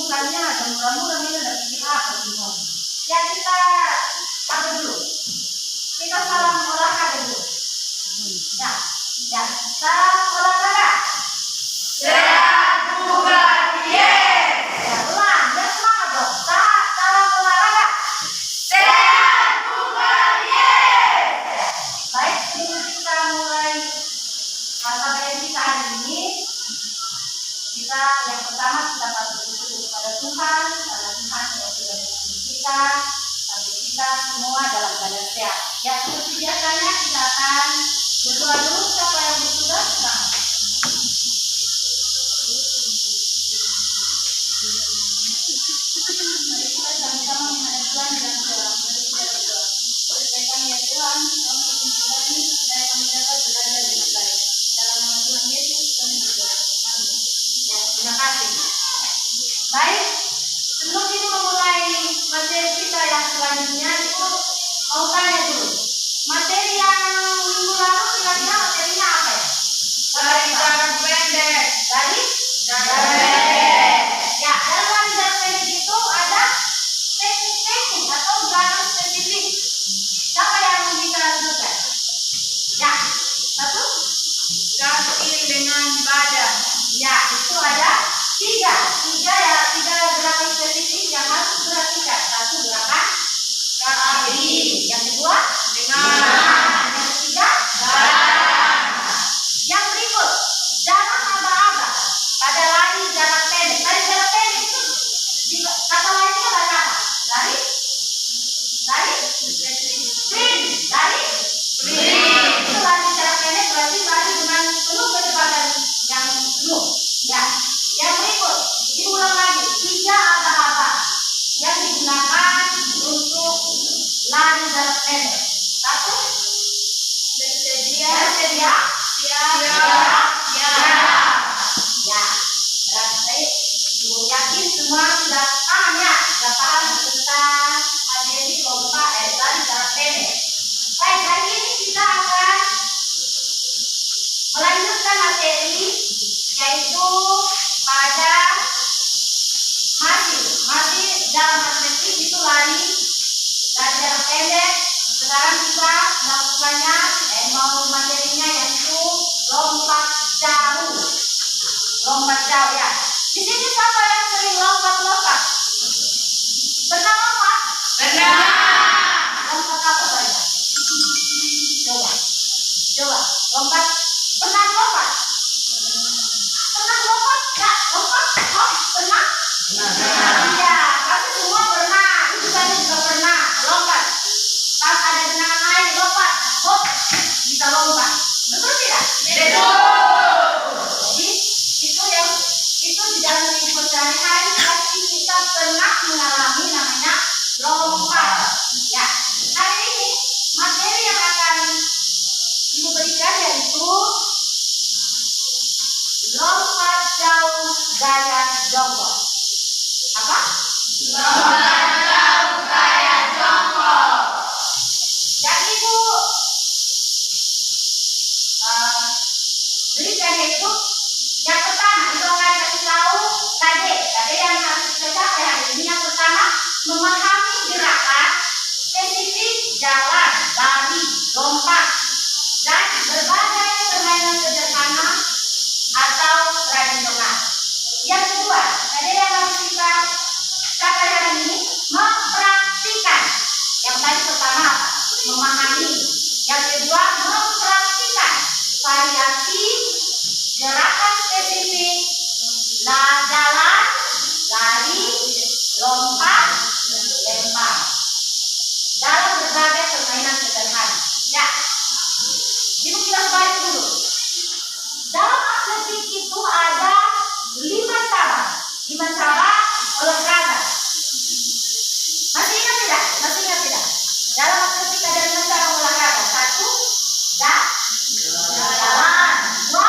mukanya ada muram-muram ini ada bikin apa semua. Ya kita apa dulu? Kita salam olahraga dulu. Ya, ya, salam olahraga. Sehat bugar diet. Ya, ulang, ya semangat dong. Salam olahraga. Sehat bugar diet. Baik, sebelum kita mulai KBM kita hari ini, kita yang pertama kita patut bersyukur kepada Tuhan karena Tuhan yang sudah melindungi kita sampai kita semua dalam keadaan sehat. Ya, seperti biasanya kita akan berdoa dulu. Siapa yang berdoa? Mari kita sama-sama menghadap Tuhan dan berdoa. Mari kita berdoa. Berkaitan ya Tuhan, kami mencintai kami supaya kami dapat belajar dengan baik. Dalam nama Tuhan Yesus kami berdoa. Amin. Ya, terima kasih. Baik, sebelum kita memulai materi kita yang selanjutnya itu mau tanya dulu. Materi yang minggu lalu kira-kira materinya apa ya? Lari jarak pendek. Lari Jarak pendek. Ya, dalam lari jarak pendek itu ada teknik-teknik atau gerakan spesifik. Siapa yang bisa lakukan? Ya, satu. Kaki dengan badan. Ya, itu ada tiga gerakan spesifik yang harus diperhatikan. Satu gerakan kaki. Yang kedua Dengan yang ketiga badan. yang berikut jangan aba-aba pada lari jarak pendek. Lari jarak pendek itu kata lainnya lari apa? Lari sprint. Lari Sprint. itu lari jarak pendek berarti lari dengan penuh kecepatan yang penuh. Ya, yang berikut diulang lagi. Tiga aba-aba yang digunakan untuk lari jarak pendek. Satu, Bersedia. bersedia. Siap. Ya, berarti Ibu yakin semua sudah paham ya, sudah paham tentang materi lomba lari jarak pendek. Baik, hari ini kita akan melanjutkan materi yaitu pada masih dalam atletik itu lari jarak pendek. Sekarang kita melakukannya mau materinya yaitu lompat jauh. Lompat jauh ya. Di sini siapa yang sering lompat-lompat? Pernah lompat? Pernah. Lompat apa saja? Coba. Lompat. Pernah lompat? Pernah lompat? Ya, lompat. Oh, pernah? Iya, pasti semua pernah. Itu saya juga pernah lompat. Pas ada genangan air lompat. Hop, bisa lompat. Betul tidak? Betul. Jadi itu di dalam kehidupan sehari-hari pasti kita pernah mengalami namanya lompat. Ya, hari ini materi yang akan Ibu berikan yaitu lompat jauh gaya jongkok. Apa? Lompat jauh gaya jongkok. Yang Ibu berikan yaitu yang pertama, Ibu akan kasih tahu KD yang harus kita capai hari ini. Yang pertama, memahami gerakan spesifik jalan, lari, lompat, dan berbagai permainan sederhana atau tradisional. Yang kedua, KD yang harus kita capai hari ini mempraktikkan. Yang tadi pertama apa? Memahami. Yang kedua, mempraktikkan variasi gerakan spesifik jalan, lari, lompat, lempar dalam berbagai permainan sederhana. Ya, Ibu kita balik dulu. Dalam atletik itu ada 5 cabang olahraga. Masih ingat tidak? Dalam atletik ada 5 cabang olahraga. 1, jalan. 2,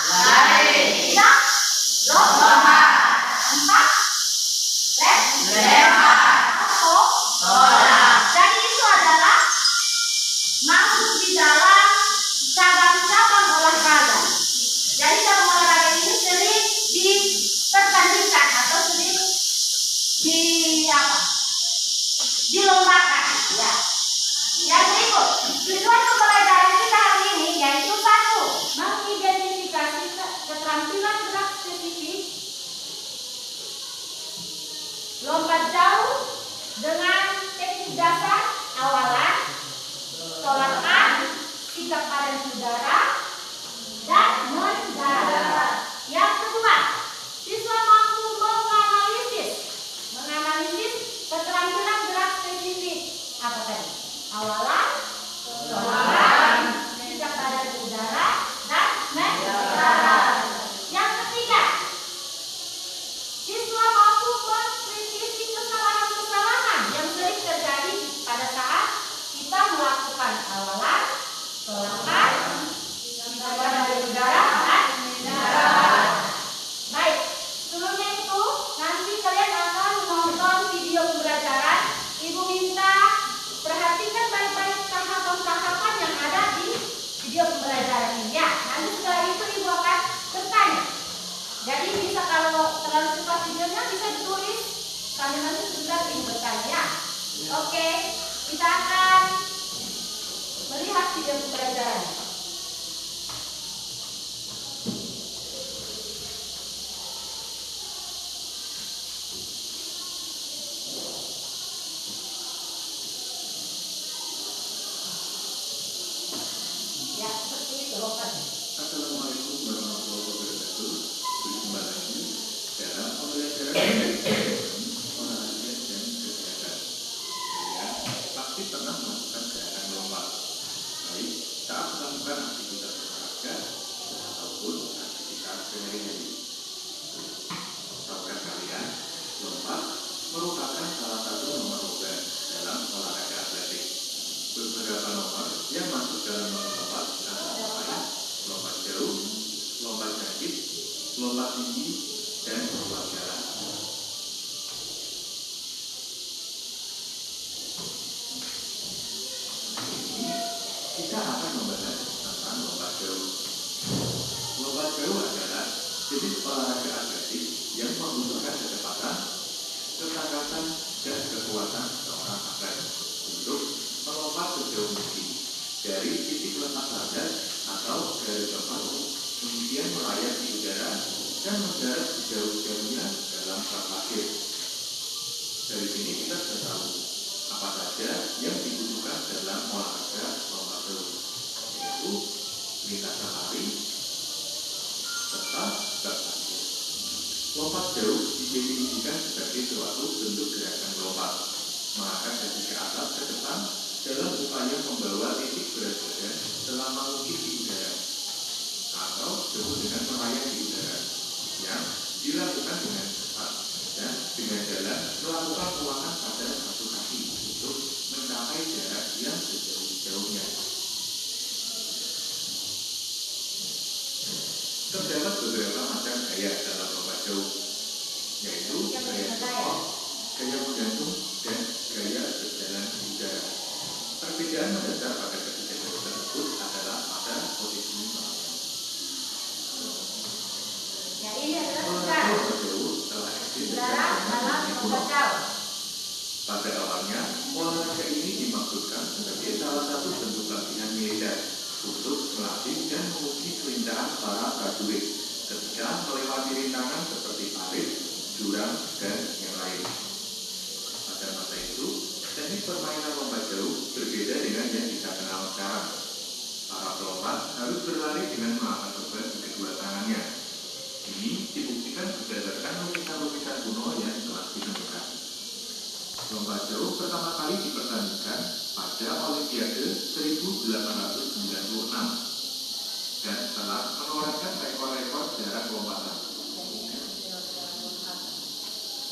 Lari. 3, lompat. 4, lempar. Bola. Jadi itu adalah masuk di dalam cabang-cabang olahraga. Jadi cabang olahraga ini sering dipertandingkan atau sering lompat jauh dengan teknik dasar awalan, tolakan, sikap padan udara, dan mendarat. Yang kedua, siswa mampu menganalisis keterampilan gerak spesifik. Apa tadi? Awalan, tolakan, sikap padan udara, dan mendarat. Yang ketiga, siswa mampu mengkritisi kesalahan-kesalahan yang sering terjadi pada saat kita melakukan awalan, tolakan, sikap padan udara, dan mendarat. Baik, sebelumnya itu nanti kalian akan menonton video pembelajaran. Ibu minta perhatikan baik-baik tahapan-tahapan yang ada di video pembelajaran ini ya. Nanti setelah itu ibu akan bertanya. Jadi bisa kalau terlalu cepat videonya bisa ditulis sambil nanti sebentar ibu bertanya ya. Oke, kita akan melihat video pembelajaran. Ya, seperti itu lompatnya. Assalamualaikum warahmatullahi wabarakatuh. Berjumpa lagi dalam pembelajaran olahraga dan kesehatan. Kalian pasti pernah melakukan gerakan lompat, baik saat melakukan aktivitas olahraga ataupun aktivitas sehari-hari. Tahukah kalian, lompat merupakan salah satu nomor lomba dalam olahraga atletik. Beberapa nomor yang masuk dalam nomor lompat antara lain lompat jauh, lompat jangkit, lompat tinggi, dan lompat jalan. Ini kita akan membahas tentang lompat jauh. Lompat jauh adalah jenis olahraga atletik yang membutuhkan kecepatan, ketangkasan, dan kekuatan seorang atlet untuk melompat sejauh mungkin dari titik letak landas atau dari tempat, kemudian melayang di udara dan mendarat sejauh-jauhnya dalam truk parkir. Dari sini kita sudah tahu apa saja yang dibutuhkan dalam olahraga lompat jauh, yaitu lintasan lari serta truk parkir. Lompat jauh didefinisikan sebagai suatu bentuk gerakan lompat mengangkat kaki ke atas ke depan dalam upaya membawa titik berat badan selama mungkin di udara atau disebut dengan melayang di udara yang dilakukan dengan cepat dan dengan jalan melakukan penguatan pada satu kaki untuk mencapai jarak yang sejauh-jauhnya. Terdapat beberapa macam gaya dalam lompat jauh, yaitu gaya jongkok, gaya menggantung, dan gaya berjalan di udara. Perbedaan mendasar pada ketiga gaya tersebut adalah pada posisi melayang. Ya, ini adalah Olahraga lompat jauh telah eksis sejak zaman kuno. Pada awalnya, olahraga ini dimaksudkan sebagai salah satu bentuk latihan militer untuk melatih dan menguji kelincahan para prajurit ketika melewati rintangan seperti parit, jurang, dan yang lain. Pada masa itu, teknik permainan lompat jauh berbeda dengan yang kita kenal sekarang. Para pelompat harus berlari dengan mengangkat beban di kedua tangannya. Ini dibuktikan berdasarkan lukisan-lukisan kuno yang telah ditemukan. Lompat jauh pertama kali dipertandingkan pada Olimpiade 1896 dan telah menorehkan rekor-rekor jarak lompatan.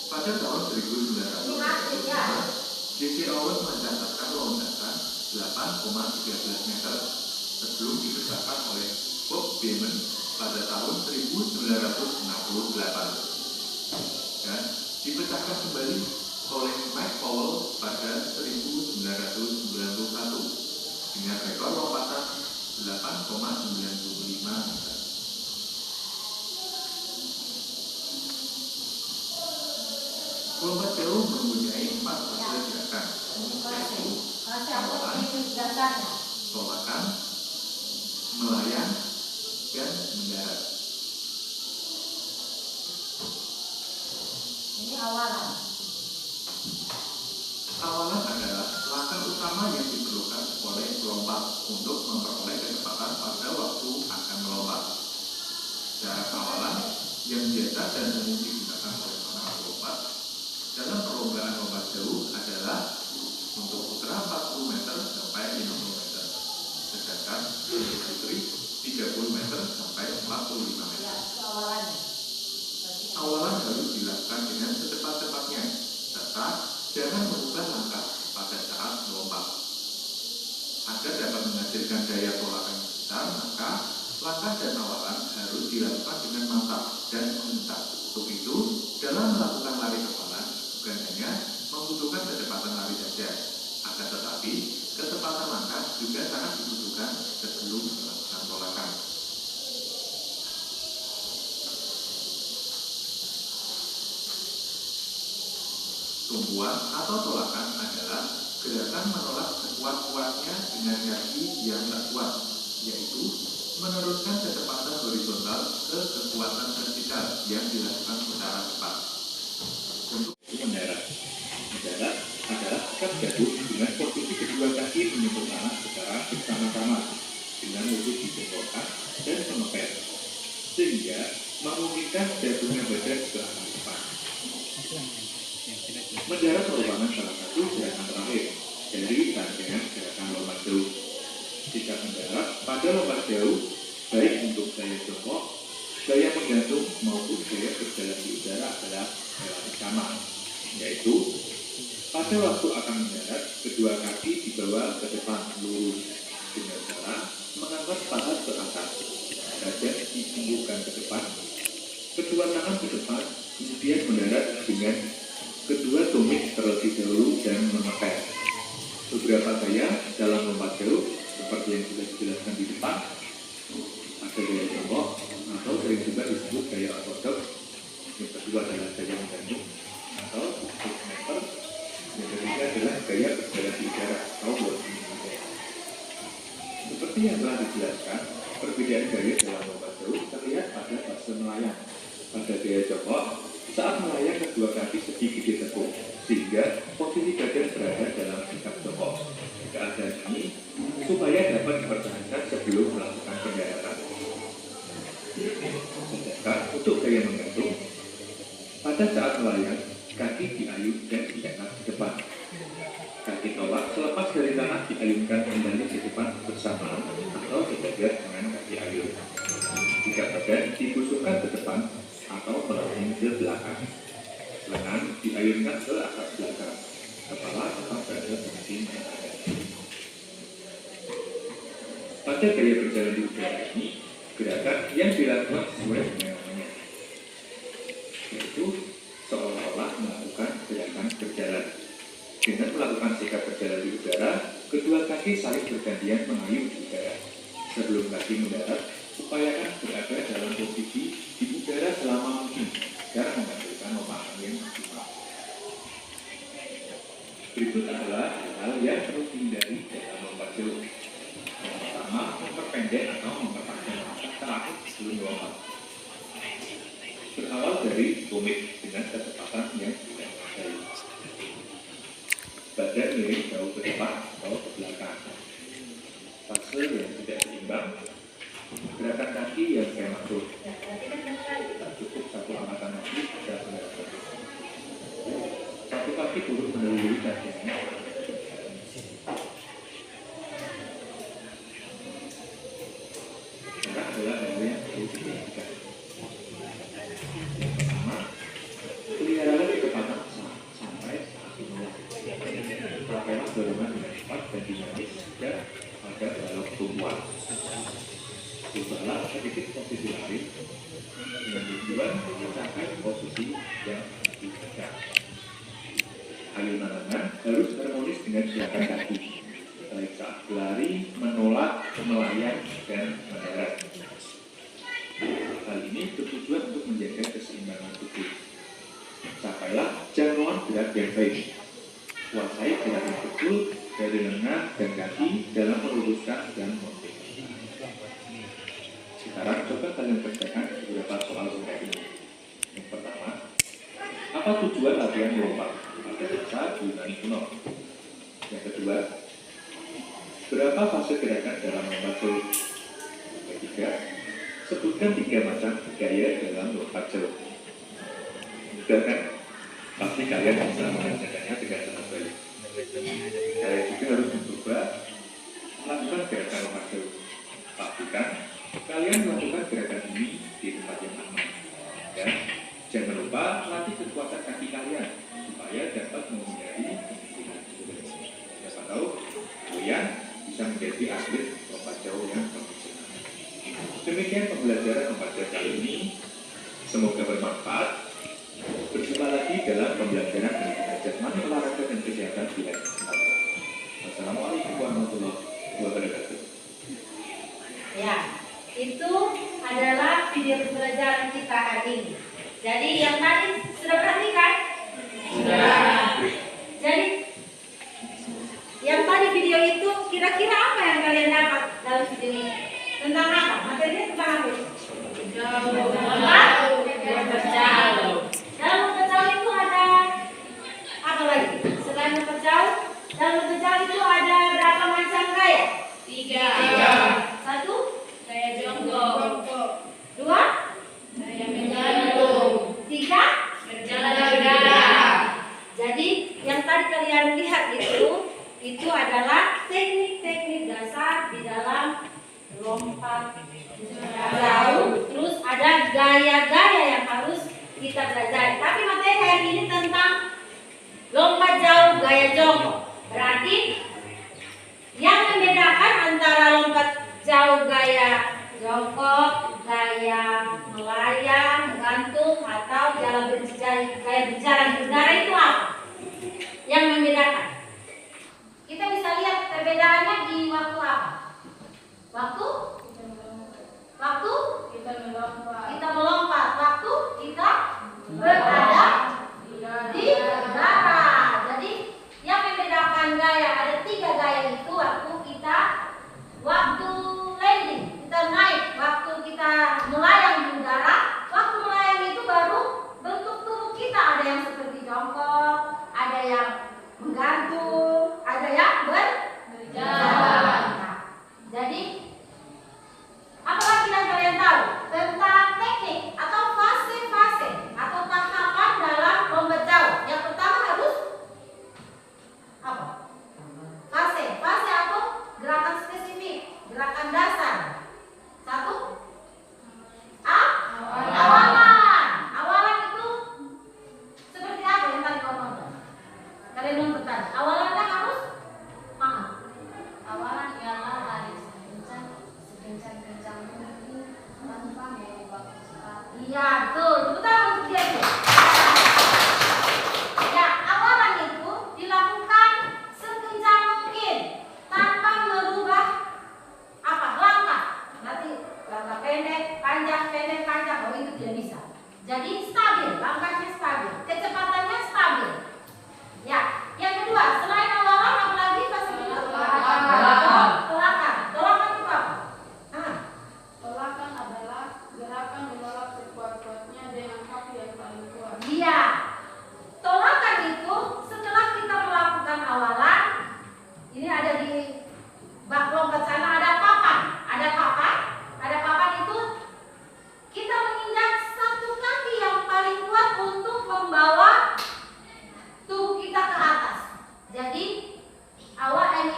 Pada tahun 1995, J.C. Owens mencatatkan lompatan 8,13 meter sebelum dipecahkan oleh Bob Beamon pada tahun 1968 dan dipecahkan kembali oleh Mike Powell pada 1991 dengan rekor lompatan 8,95 meter. Lompat jauh mempunyai 4 fase gerakan, yaitu awalan, tolakan, melayang, dan mendarat. Ini awalan. melompat untuk memperoleh kecepatan pada waktu akan melompat. Cara kawalan yang biasa dan umum digunakan oleh para pelompat dalam perlombaan lompat jauh adalah untuk putra 40 meter sampai 50 meter, sedangkan untuk putri 30 meter sampai 45 meter. Kawalan harus dilakukan dengan secepat-cepatnya, serta jangan mengubah langkah pada saat melompat. Agar dapat menghasilkan daya tolak yang besar, maka langkah dan awalan harus dilakukan dengan mantap dan mengentak. Untuk itu, dalam melakukan lari kawalan, bukan hanya membutuhkan kecepatan lari saja, akan tetapi kecepatan langkah juga sangat dibutuhkan sebelum melakukan tolakan. Tumpuan atau tolakan adalah gerakan menolak sekuat-kuatnya dengan kaki yang tak kuat, yaitu meneruskan kecepatan horizontal ke kekuatan vertikal yang dilakukan secara cepat. Untuk mendarat adalah sikap jatuh dengan posisi kedua kaki menyentuh tanah secara bersama-sama dengan lutut dibengkokkan dan mengepet, sehingga memungkinkan jatuhnya badan ke arah depan. Mendarat merupakan salah satu gerakan terakhir dari rangkaian gerakan lompat jauh. Sikap mendarat pada lompat jauh, baik untuk gaya jongkok, gaya menggantung maupun gaya berjalan di udara adalah relatif sama, yaitu pada waktu akan mendarat, kedua kaki dibawa ke depan lurus dengan cara mengangkat paha ke atas, badan ditunjukkan ke depan, kedua tangan ke depan, kemudian mendarat dengan kedua tumit terlebih dahulu dan mengepet. Beberapa gaya dalam lompat jauh seperti yang sudah dijelaskan di depan, ada gaya jongkok atau sering juga disebut gaya ortodok. Yang kedua adalah gaya menggantung atau meter. Yang ketiga adalah gaya berjalan di udara atau walking in the air. Seperti yang telah dijelaskan, perbedaan gaya dalam lompat jauh terlihat pada fase melayang. Pada gaya jongkok, saat melayang kedua kaki sedikit ditekuk, sehingga posisi badan berada dalam sikap jongkok. Keadaan ini supaya dapat dipertahankan sebelum melakukan pendaratan. Sedangkan untuk gaya menggantung, pada saat melayang, kaki diayunkan diangkat ke depan. Kaki tolak selepas dari tanah diayunkan kembali ke depan bersamaan atau sejajar dengan kaki ayun. Jika badan dibusukkan ke depan atau melengkung ke belakang, lengan diayunkan ke atas belakang, kepala tetap berada posisi menghadap. Pada gaya berjalan di udara ini, gerakan yang dilakukan sesuai dengan namanya, yaitu seolah-olah melakukan gerakan berjalan. Dengan melakukan sikap berjalan di udara, kedua kaki saling bergantian mengayun di udara. Sebelum kaki mendarat, upayakan berada dalam posisi di udara selama mungkin agar menghasilkan lompat angin maksimal. Berikut adalah hal yang perlu dihindari dalam lompat jauh. Yang pertama, memperpendek atau memperpanjang langkah terakhir sebelum lompat. Berawal dari tumit dengan kecepatan yang tidak memadai. Badan miring jauh ke depan atau ke belakang. Fase yang tidak seimbang. Gerakan kaki yang prematur. Tak cukup satu angkatan kaki pada pendaratan. Satu kaki turun mendahului kakinya. Sekarang adalah hal yang perlu diperhatikan. Yang pertama, peliharalah kecepatan sampai saat dimulai. Pakailah dorongan dengan cepat dan dinamis dan pada balok tumpuan. Ubahlah sedikit posisi lari dengan tujuan mencapai posisi yang lebih tegak. Ayunan lengan harus harmonis dengan gerakan kaki, baik saat berlari, menolak, melayang, dan mendarat. Hal ini bertujuan untuk menjaga keseimbangan tubuh. Capailah jangkauan gerak yang baik. Kuasai gerakan betul dari lengan dan kaki dalam meluruskan dan memonteng. Sekarang coba kalian kerjakan beberapa soal singkat ini. Yang pertama, apa tujuan latihan melompat pada masa Yunani kuno? Yang kedua, Berapa fase gerakan dalam lompat jauh? Ketiga, sebutkan 3 macam gaya dalam lompat jauh. Mudah kan? Pasti kalian bisa mengerjakannya dengan sangat baik. Kalian juga harus mencoba melakukan gerakan lompat jauh. Pastikan kalian melakukan gerakan ini di tempat yang aman. Dan jangan lupa latih kekuatan kaki kalian supaya dapat menghindari kemungkinan cedera. Siapa tahu kalian bisa menjadi atlet lompat jauh yang profesional. Demikian pembelajaran lompat jauh kali ini. Semoga bermanfaat. Berjumpa lagi dalam pembelajaran pendidikan jasmani, olahraga dan kesehatan di lain kesempatan. Wassalamualaikum warahmatullahi wabarakatuh. Ya, itu adalah video pembelajaran kita hari ini. Jadi yang tadi sudah perhatikan? Sudah. Jadi yang tadi video itu kira-kira apa yang kalian dapat dalam video ini? Tentang apa? Materinya tentang apa? Dalam lompat jauh itu ada apa lagi? Selain lompat jauh, dalam lompat jauh itu ada berapa macam gaya? 3. 1, Gaya jongkok. 2, Gaya menggantung. 3. Berjalan dada. Jadi yang tadi kalian lihat itu adalah teknik-teknik dasar di dalam lompat jauh. Terus ada gaya-gaya yang harus kita pelajari. Tapi materi hari ini tentang lompat jauh gaya jongkok. Berarti yang membedakan antara lompat jauh gaya jongkok, gaya melayang, gantung, atau jalan berjalan di udara itu apa? Yang membedakan? Kita bisa lihat perbedaannya di waktu apa? Waktu kita melompat, waktu kita berada di udara. Jadi yang membedakan gaya ada 3 gaya itu waktu landing, kita naik, waktu kita melayang di udara. Waktu melayang itu baru bentuk tubuh kita ada yang seperti jongkok, ada yang menggantung, ada yang berjalan. Nah, jadi apa lagi yang kalian tahu tentang teknik atau fase-fase atau tahapan dalam lompat jauh? Yang pertama harus apa? Fase atau gerakan spesifik, gerakan dasar. 1, awalan itu seperti apa yang tadi kau nonton? Kalian nonton tadi. Awalannya harus Awalan ialah lari sekencang-kencang mungkin tanpa mengubah kecepatan. iya, betul. Tepuk tangan untuk dia itu. Ya, awalan itu dilakukan sekencang mungkin tanpa merubah langkah. Nanti langkah pendek, panjang, oh itu tidak bisa. Jadi stabil, langkahnya stabil, kecepatannya stabil. Ya, yang kedua, selain awalan apalagi fase kedua? Tolakan itu apa? Tolakan adalah gerakan menolak sekuat-kuatnya dengan kaki yang paling kuat. Iya. Tolakan itu setelah kita melakukan awalan, ini ada di bak lompat sana ada papan. Ada papan itu kita menginjak satu kaki yang paling kuat untuk membawa tubuh kita ke atas. Jadi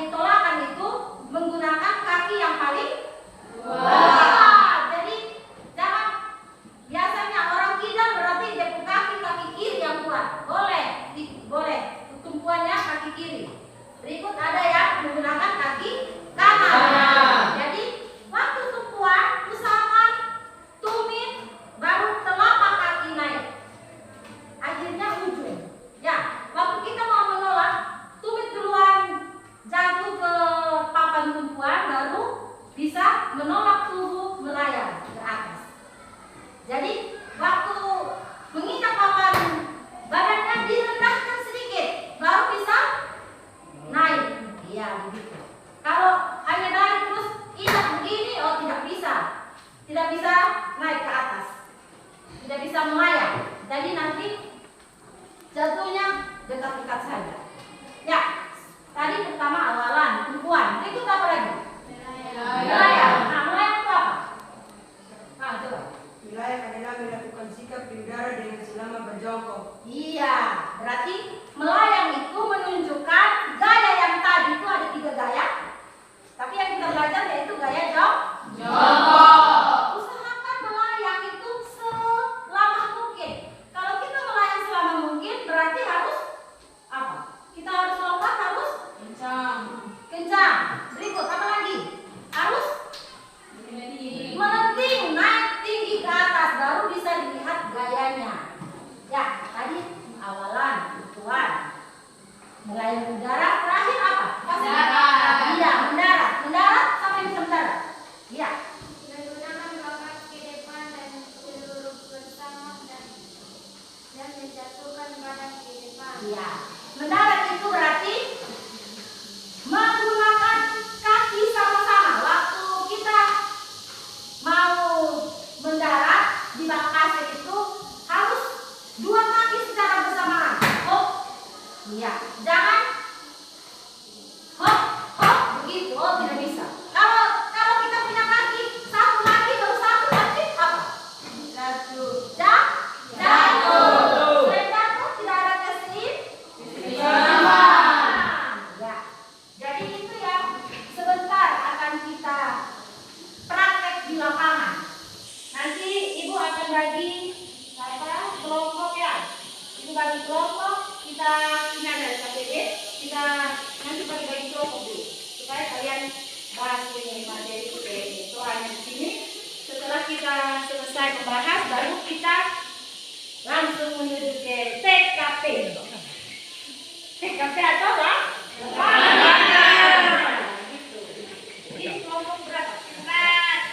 tolakan itu menggunakan kaki yang paling kuat. Jadi jangan biasanya orang kidal berarti dia kaki kiri yang kuat. Boleh. Tumpuannya kaki kiri. Berikut ada yang menggunakan kaki kanan. Jadi waktu tumpuan usahakan tumit baru telapak kaki naik. Akhirnya ujung. Ya, waktu kita mau menolak, tumit duluan jatuh ke papan tumpuan baru bisa menolak tubuh melayang ke atas. Jadi waktu menginjak papan badannya direndahkan sedikit baru bisa naik. Iya begitu. Kalau hanya dari terus injak begini, tidak bisa naik ke atas, tidak bisa melayang. Jadi nanti jatuhnya dekat-dekat saja. Ya, Tadi pertama awalan, tumpuan. Berikut apa lagi? Wilayah. Nah, wilayah itu apa? Nah, coba. Wilayah adalah melakukan sikap di udara dengan selama berjongkok. Iya, berarti melayang itu menunjukkan gaya yang tadi itu ada 3 gaya. Tapi yang kita belajar yaitu gaya jongkok. Usahakan melayang itu selama mungkin. Kalau kita melayang selama mungkin berarti harus apa? Kita harus lompat, harus kencang. Berikut apa lagi? Harus melenting, naik tinggi ke atas, baru bisa dilihat gayanya. Ya, tadi awalan, tuan. Melayang udara, terakhir apa? Mendarat. Iya, mendarat. Mendarat, siapa yang bisa mendarat? Iya. Menggunakan lokat ke depan dan seluruh bersama dan menjatuhkan badan ke depan. Iya. Mendarat itu berarti menggunakan kaki sama-sama. Waktu kita mau mendarat di bak pasir itu harus 2 kaki secara bersamaan. Hop. Iya. Jangan hop hop begitu. Oh, tidak bisa. Kalau kita punya kaki, 1 kaki baru 1 kaki apa? Jatuh. Selain jatuh tidak ada ya. Jadi itu yang sebentar akan kita praktek di lapangan. Nanti ibu akan bagi kelompok ya. Ibu bagi kelompok, kita ini ada KPD, kita nanti bagi kelompok dulu supaya kalian bahas ini materi PPD. Soalnya di sini setelah kita selesai membahas, baru kita langsung menuju ke TKP. TKP atau apa? Gitu. Ini kelompok berapa? 4.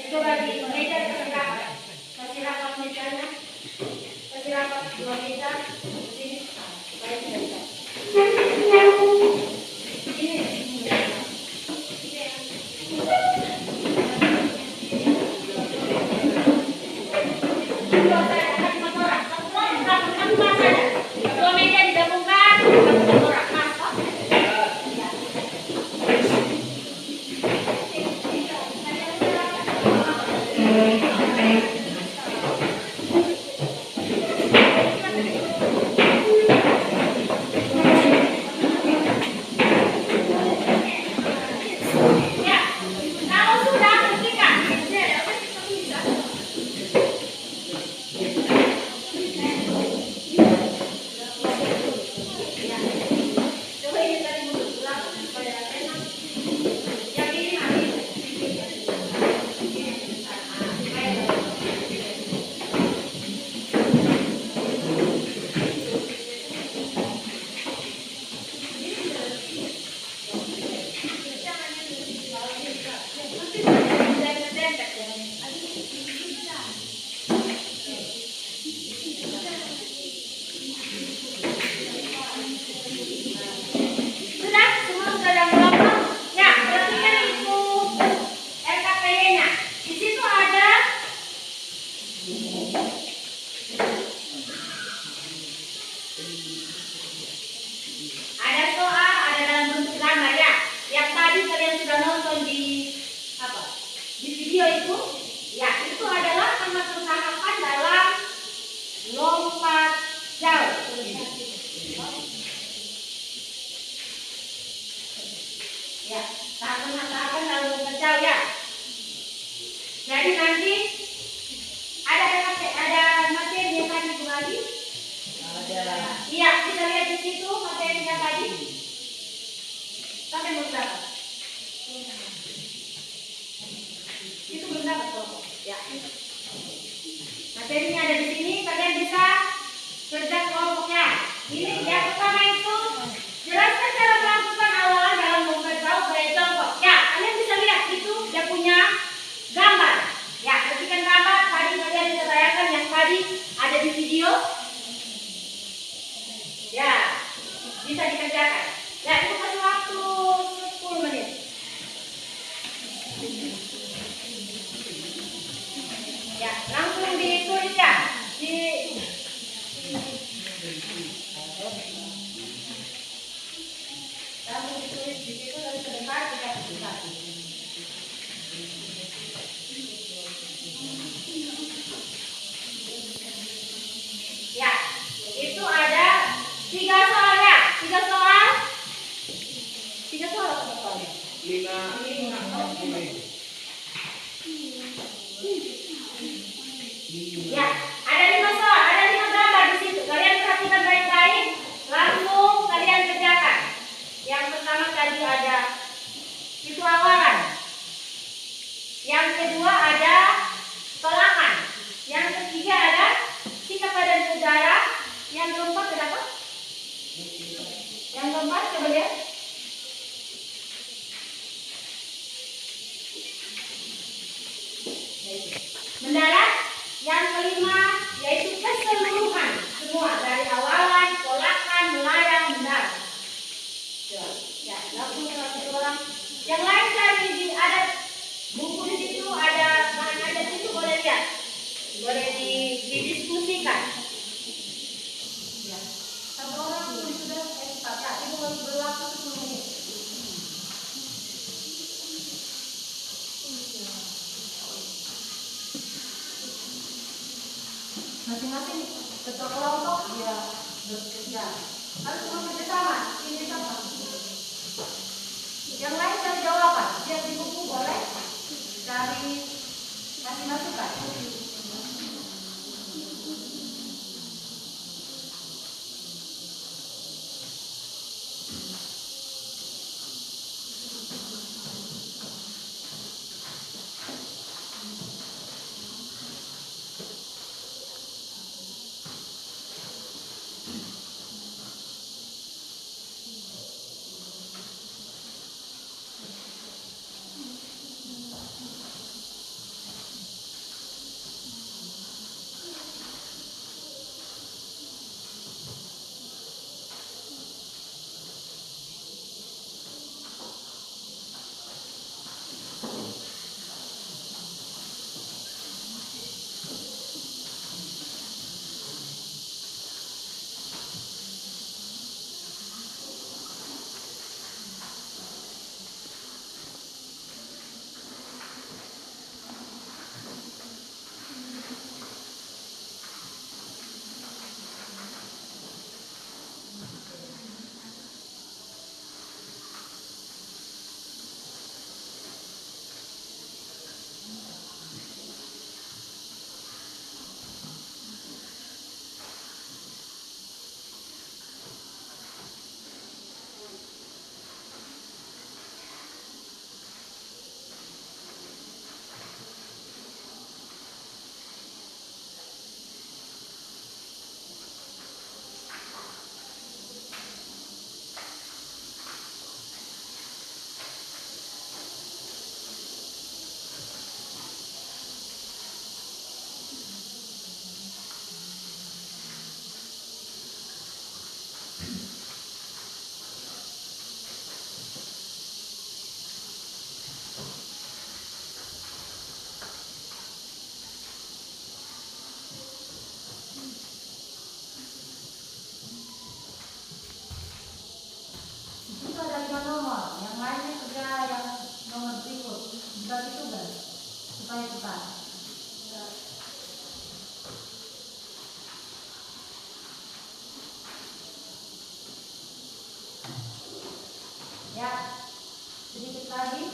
Coba di meja kasih rapat mejanya, kasih rapat 2 meja di sini. Baik, baik. Ya, tahapan lalu memecah ya. Jadi nanti ada materi yang tadi kembali. Iya, kita lihat di situ materinya tadi. Sampai belum dapat. Itu belum dapat kelompok. Ya. Materinya ada di sini. Kalian bisa kerja kelompoknya. Ini yang pertama itu jelaskan cara melakukan awalan dalam memberitahu gaya jongkok. Ya, kalian bisa lihat itu dia punya gambar. Ya, perhatikan gambar. Tadi kalian bisa bayangkan yang tadi ada di video. Ya, bisa dikerjakan. Ya, itu kasih waktu 10 menit. Ya, langsung ditulis ya. kedua ada tolakan. Yang ketiga ada sikap badan negara. Yang keempat ada apa? Yang keempat coba lihat. Mendarat. Yang kelima yaitu keseluruhan, semua dari awalan, tolakan, melayang, mendarat. Ya, langsung satu orang. Yang lain cari di ada buku di situ, ada bahan ajar di situ, boleh lihat, boleh didiskusikan. Ya, satu orang pun sudah ya, itu berlaku 10 menit. Masing-masing ketua kelompok dia bekerja harus bekerja sama, ini sama. Yang lain cari jawaban, lihat di buku boleh cari kasih masukan. Ya, sedikit lagi.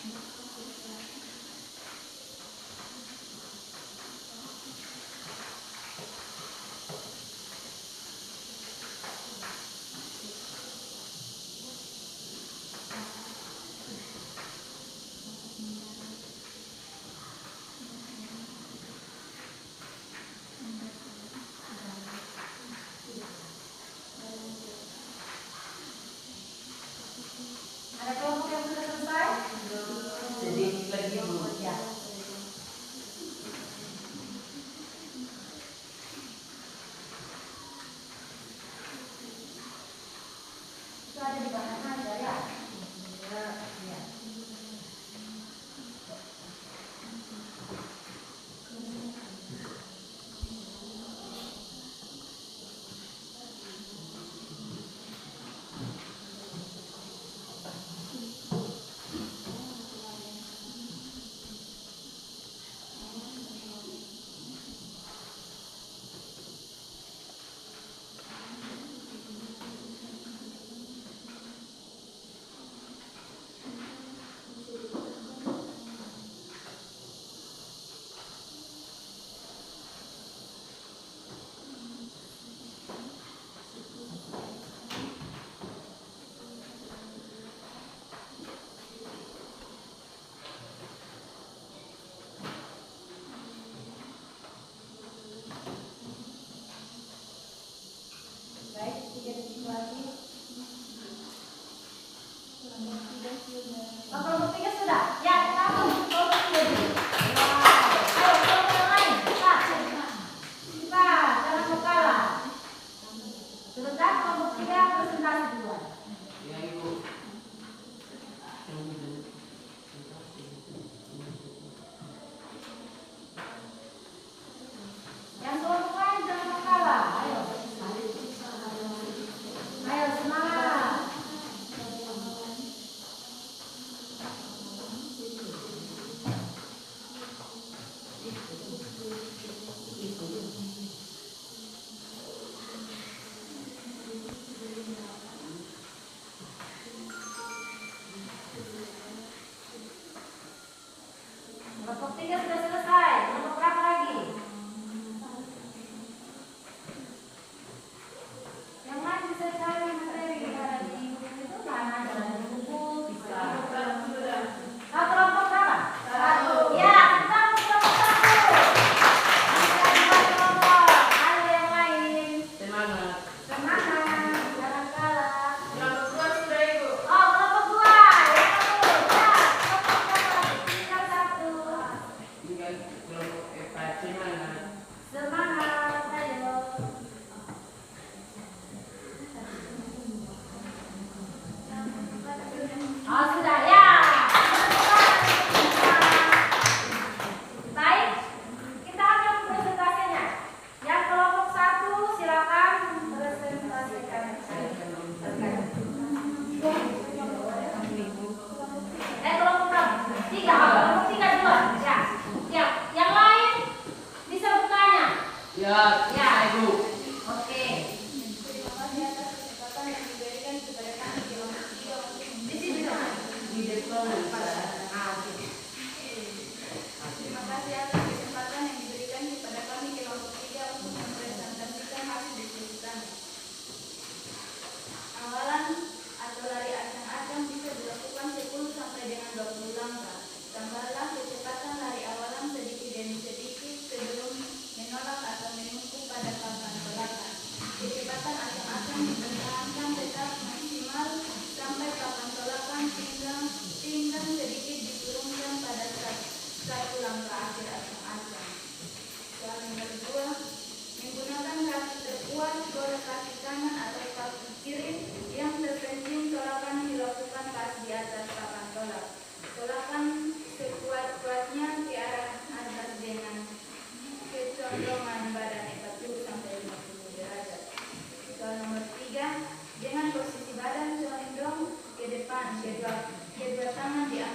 Ada kelompok yang sudah selesai? Sedikit lagi Bu. Ya. Itu ada di bahan aja ya? Ya. Baik, 3 detik lagi. Oh, kelompok 3 sudah? Ya, kita kelompok 3 dulu. Ayo, kelompok yang lain. Kita, jangan mau kalah. Sebentar, kelompok 3 presentasi duluan. Ya Ibu. Yang kelompok lain jangan mau kalah. Ayo. Ayo, semangat. Kelompok 3 sudah selesai. Kelompok berapa lagi? Yang lain bisa cari materi ada di buku itu mana ada di buku bisa. Nah, kelompok berapa? 1. Ya, kita kelompok 1. Ada 2 kelompok. Ayo yang lain. Semangat. Semangat, jangan kalah. Kelompok 2 sudah Ibu. Oh, kelompok 2. Ya, kelompok berapa lagi? Tinggal 1. Tinggal kelompok 4 semangat. Semangat, ayo. Oh, sudah ya. Baik, kita akan presentasinya. Yang kelompok 1 silakan presentasikan. Kelompok berapa? 3. Kelompok 3 duluan. Ya. Siap. Yang lain bisa bertanya. Ya, Ya. Ibu. Oke. Terima kasih atas kesempatan yang diberikan kepada kami di kelompok 3 untuk Di sini dong. Di depan. Ah, oke. Terima kasih atas kesempatan yang diberikan kepada kami kelompok 3 untuk mempresentasikan hasil diskusi kami. Awalan atau lari acang-acang bisa dilakukan 10 sampai dengan 20 langkah. Tambahlah kecepatan lari awalan sedikit demi sedikit sebelum menolak atau menunggu pada papan tolakan. Kecepatan acang-acang dipertahankan tetap maksimal sampai papan tolakan pinggang sedikit diturunkan pada satu langkah akhir acang-acang. Soal nomor 2, menggunakan kaki terkuat, boleh kaki kanan atau kaki kiri yang terpenting tolakan dilakukan pas di atas papan tolak. Tolakan sekuat-kuatnya ke arah atas dengan kecondongan badan 40 sampai 50 derajat. Soal nomor 3, dengan posisi badan condong ke depan, kedua tangan diangkat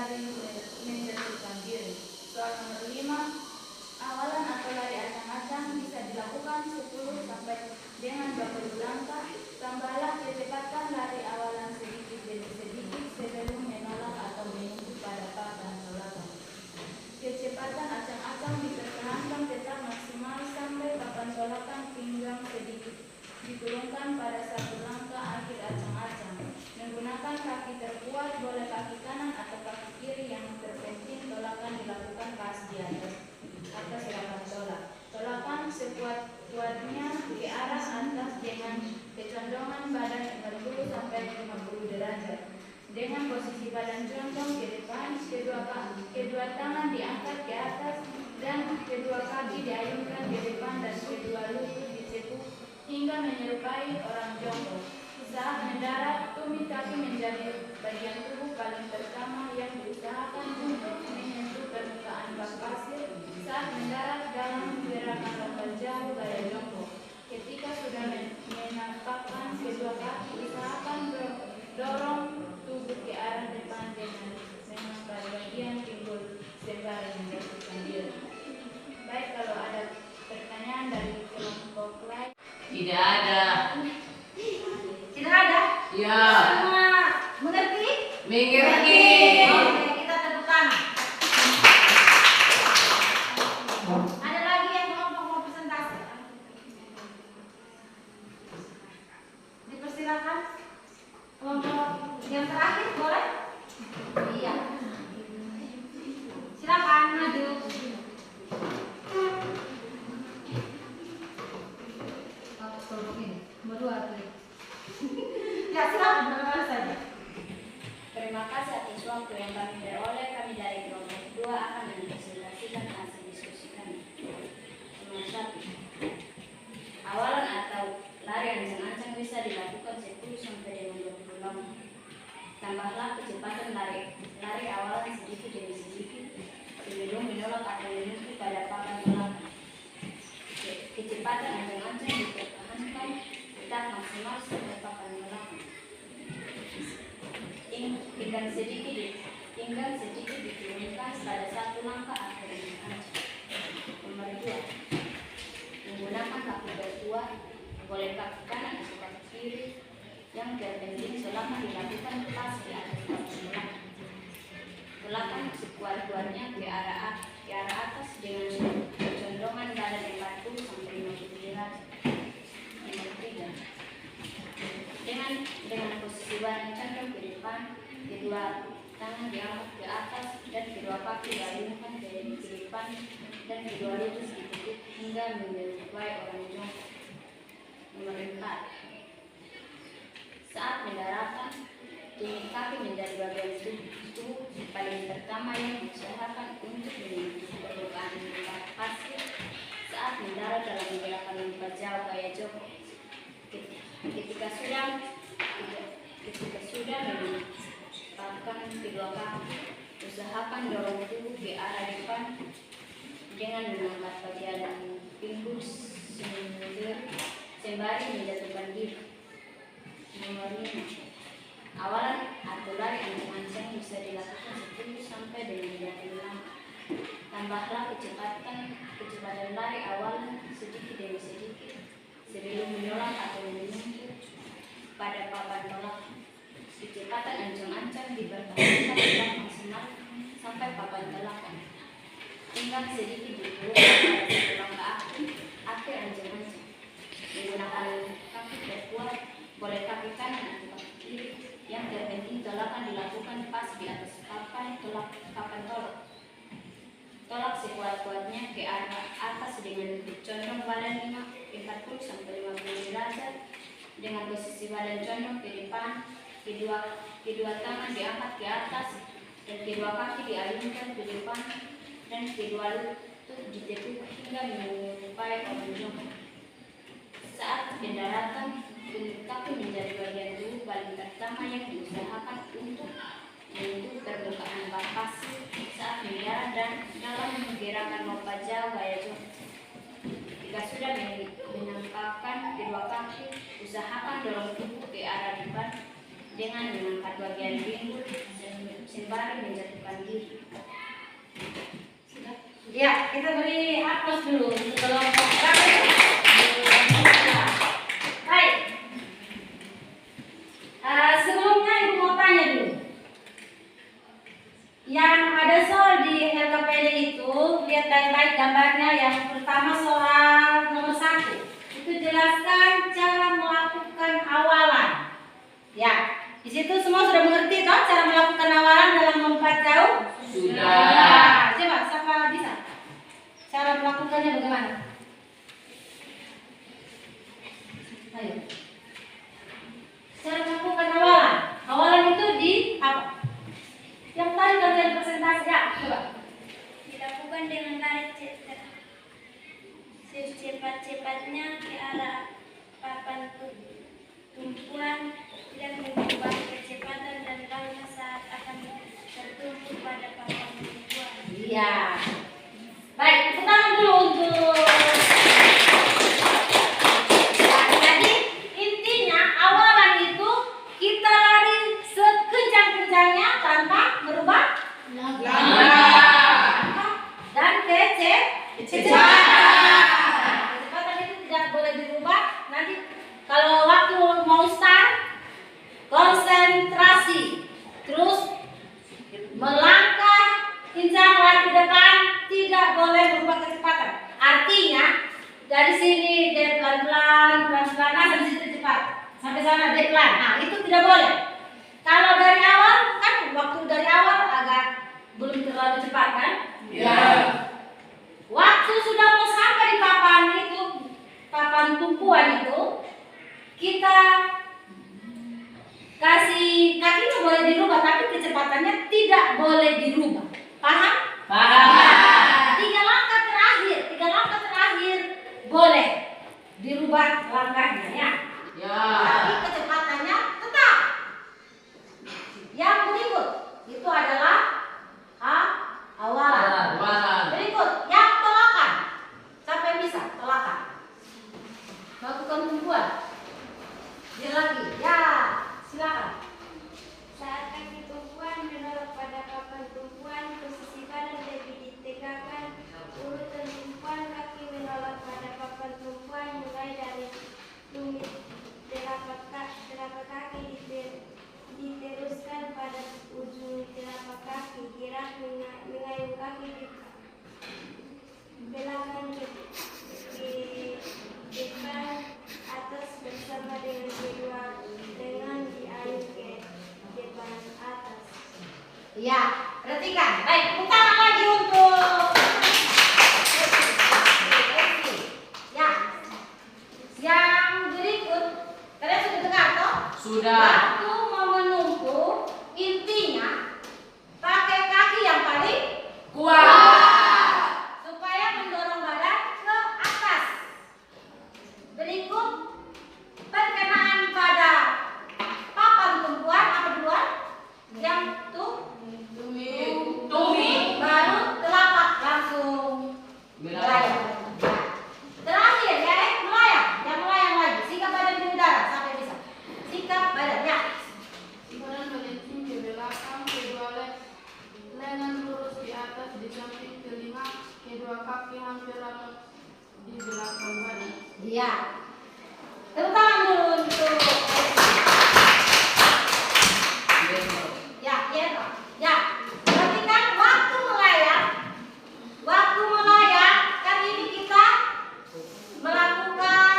sembari menjatuhkan diri. Soal nomor 5, awalan atau lari acang-acang bisa dilakukan 10 sampai dengan 20 langkah. Tambahlah kecepatan lari awalan sedikit demi sedikit sebelum menolak atau menuju pada papan tolakan. Kecepatan acang-acang dipertahankan tetap maksimal sampai papan tolakan pinggang sedikit diturunkan pada satu langkah akhir acang-acang. Menggunakan kaki terkuat, boleh kaki kanan atau kaki kiri, yang terpenting tolakan dilakukan pas di atas papan tolak. Tolakan sekuat-kuatnya ke arah atas dengan kecondongan badan 40 sampai 50 derajat. Dengan posisi badan condong ke depan, kedua tangan diangkat ke atas dan kedua kaki diayunkan ke depan dan kedua lutut ditekuk hingga menyerupai orang jongkok. Saat mendarat, tumit kaki menjadi bagian tubuh paling pertama yang diusahakan untuk menyentuh permukaan bak pasir. Saat mendarat dalam gerakan lompat jauh gaya jongkok. Ketika sudah menampakkan kedua kaki, usahakan dorong tubuh ke arah depan dengan mengangkat bagian pinggul sembari menjatuhkan diri. Baik, kalau ada pertanyaan dari kelompok lain. Tidak ada. Tidak ada? Ya. Semua mengerti? Mengerti. Oke, kita tepuk tangan. Ada lagi yang kelompok mau presentasi? Dipersilakan. Kelompok yang terakhir boleh? Iya. Silakan maju. Ya, silakan bagaimana saja. Terima kasih atas waktu yang kami peroleh. Kami dari kelompok 2 akan mempresentasikan hasil diskusi kami. Nomor 1, awalan atau lari ancang-ancang bisa dilakukan 10 sampai dengan 20 langkah. Tambahlah kecepatan lari awalan sedikit demi sedikit sebelum menolak atau menuju pada papan tolakan. Kecepatan ancang-ancang dipertahankan tetap maksimal sampai papan tolakan. Pinggang sedikit diturunkan pada satu langkah akhir ancang. Nomor 2, menggunakan kaki berkuat, boleh kaki kanan atau kaki kiri, yang terpenting selama dilakukan pas di atas papan tolakan. Tolakan sekuat-kuatnya ke arah atas dengan condongan badan 40 sampai 50 derajat. Nomor 3, dengan posisi badan condong ke depan, kedua tangan diangkat ke atas dan kedua kaki diayunkan ke depan dan kedua lutut ditekuk hingga menyerupai orang jongkok. Nomor 4, saat mendaratkan, tumit kaki menjadi bagian tubuh paling pertama yang diusahakan untuk menyentuh permukaan bak pasir. Saat mendarat dalam gerakan lompat jauh gaya jongkok. Ketika sudah menempatkan kedua kaki, usahakan dorong tubuh ke arah depan dengan mengangkat bagian pinggul sembari menjatuhkan diri. Nomor 5, awalan atau lari ancang-ancang bisa dilakukan 10 sampai dengan 20 langkah. Tambahlah kecepatan lari awalan sedikit demi sedikit sebelum menolak atau menuju pada papan tolakan. Kecepatan ancang-ancang dipertahankan tetap maksimal sampai papan tolakan. Pinggang sedikit diturunkan pada satu langkah akhir ancang-ancang. Menggunakan kaki terkuat, boleh kaki kanan atau kaki kiri, yang terpenting tolakan dilakukan pas di atas papan tolak. Tolak sekuat-kuatnya ke arah atas dengan condong badan 40 sampai 50 derajat. Dengan posisi badan condong ke depan, kedua tangan diangkat ke atas dan kedua kaki diayunkan ke depan dan kedua lutut ditekuk hingga menyerupai orang jongkok. Saat pendaratan, tumit kaki menjadi bagian tubuh paling pertama yang diusahakan untuk menyentuh permukaan bak pasir. Saat mendarat dan dalam gerakan lompat jauh gaya jongkok. Jika sudah menampakkan kedua kaki, usahakan dorong tubuh ke arah depan dengan mengangkat bagian pinggul sembari menjatuhkan diri. Sudah? Ya, kita beri aplaus dulu untuk kelompok kami. Baik. Sebelumnya Ibu mau tanya dulu. Yang ada soal di LKPD itu, lihat baik-baik gambarnya. Yang pertama soal nomor 1. Itu jelaskan cara melakukan awalan. Ya, di situ semua sudah mengerti toh cara melakukan awalan dalam lompat jauh? Sudah. Ya, coba siapa bisa? Cara melakukannya bagaimana? Ayo. Cara melakukan awalan. Awalan itu di apa? Yang tadi kalian presentasi ya, coba. Dilakukan dengan lari secepat-cepatnya ke arah papan tumpuan dan mengubah kecepatan dan langkah saat akan tertumpu pada papan tumpuan. Iya. Baik, tepuk tangan dulu untuk. Nah, jadi intinya awalan itu kita lari sekencang-kencangnya tanpa merubah langkah dan kecepatan. Kecepatan itu tidak boleh dirubah. Nanti kalau waktu mau start, konsentrasi, terus melangkah kencang lari ke depan, tidak boleh berubah kecepatan. Artinya dari sini dia pelan-pelan, nah sampai situ cepat, sampai sana dia pelan. Nah itu tidak boleh. Kalau dari awal kan waktu dari awal agak belum terlalu cepat kan? Ya. Waktu sudah mau sampai di papan itu, papan tumpuan itu, kita kasih kakinya boleh dirubah, tapi kecepatannya tidak boleh dirubah. Paham? Paham. Tiga langkah terakhir boleh dirubah langkahnya ya. Ya. Tapi kecepatannya tetap. Yang berikut itu adalah awalan. Berikut yang telakan. Siapa yang bisa telakan? Lakukan tumpuan. Dia lagi. Ya, silakan. Saat kaki tumpuan menolak pada papan tumpuan, posisi badan lebih ditegakkan. Urutan tumpuan kaki menolak pada papan tumpuan mulai dari tumit telapak kaki diteruskan pada ujung telapak kaki. Gerak mengayun kaki di belakang ke depan atas bersama dengan kedua lengan diayun ke depan atas. Ya, perhatikan. Baik, utama lagi untuk ya. Yang berikut, kalian sudah dengar toh? Sudah. Waktu mau menumpuk, intinya pakai kaki yang paling Kuat. supaya mendorong badan ke atas. Berikut perkenaan pada papan tumpuan apa duluan? Yang Tumit. baru telapak langsung melayang. Terakhir ya, melayang. Yang melayang lagi. Sikap badan di udara sampai bisa. Sikap badan ya. Badan melenceng ke belakang, kedua lengan lurus di atas, di samping telinga, kedua kaki hampir rata di belakang badan. Iya. Tepuk tangan dulu untuk ya, ya. Perhatikan waktu melayang kan ini kita melakukan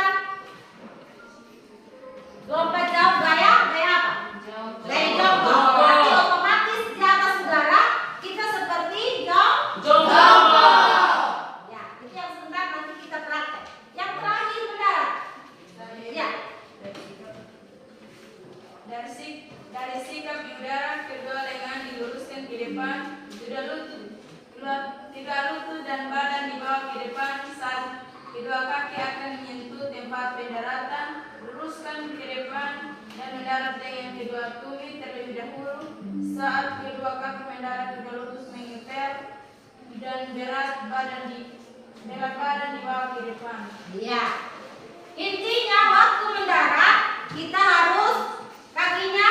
lompat jauh gaya apa? Gaya jongkok. Berarti otomatis di atas udara kita seperti jongkok. Ya, itu yang sebentar nanti kita praktek. Yang terakhir mendarat. Ya. Dari sikap di udara, kedua lengan diluruskan ke depan, tidak lutut dan badan dibawa ke depan saat kedua kaki akan menyentuh tempat pendaratan, luruskan ke depan dan mendarat dengan kedua tumit terlebih dahulu. Saat kedua kaki mendarat juga lurus mengeper dan berat badan dibawa ke depan. Iya. Intinya waktu mendarat kita harus kakinya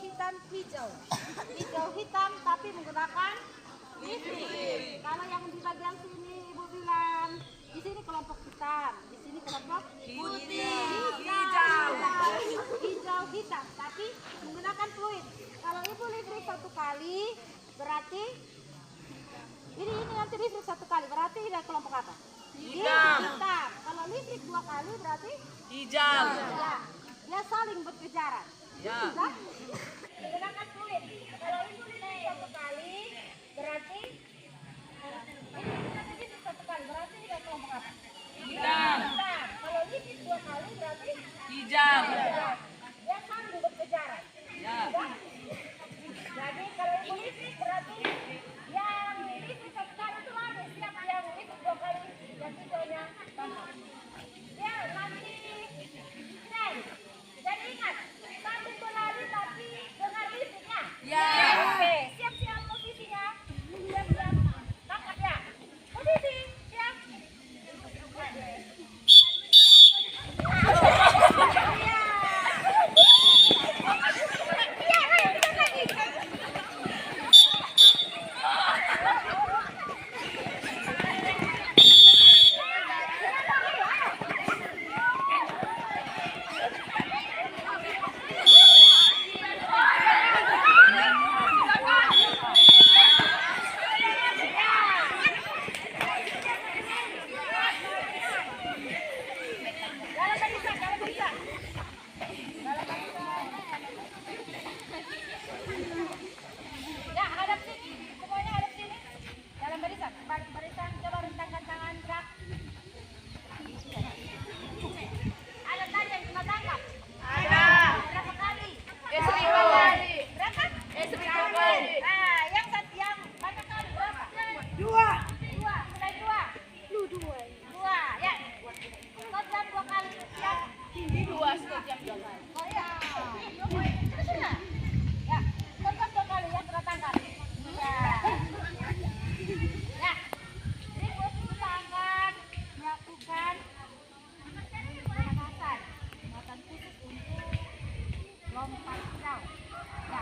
hitam hijau. Hijau hitam tapi menggunakan listrik. Kalau yang di bagian sini Ibu bilang di sini kelompok hitam, di sini kelompok putih. Hijau hitam tapi menggunakan fluid. Kalau Ibu listrik satu kali berarti ini nanti listrik satu kali berarti ini kelompok apa? Hitam. Kalau listrik dua kali berarti Hijau. ya. Dia saling berkejaran. Ya. Menggunakan fluid. Kalau Ibu listrik satu kali berarti ini listrik satu kali berarti ini kelompok apa? Hitam. Kalau listrik dua kali berarti Hijau. dia saling berkejaran. Ya. Jadi kalau Ibu listrik berarti yang listrik satu kali itu lari, siapa yang listrik dua kali dan hijaunya tampak. Ya nanti Nen. Jadi ingat sambil berlari tapi dengan listriknya. Ya. Oke, siap-siap posisinya. Siap-siap tangkap ya. Posisi siap. Ya, hadap sini. Semuanya hadap sini. Dalam barisan. Barisan coba rentangkan tangan gerak. Ada tadi yang kena tangkap? Ada. Berapa kali? 1000 kali. Berapa? 1000 kali. Nah, yang banyak kali berapa? Dua. Mulai dua. Dua. Ya. Stop jam 2 kali. Siap. Stop jam 2 kali. Oh ya. Sudah. Ya. Stop jam 2 kali yang kena tangkap. Ya. Ya. Berikut kita akan melakukan penanasan. Penanasan khusus untuk lompat jauh. Ya.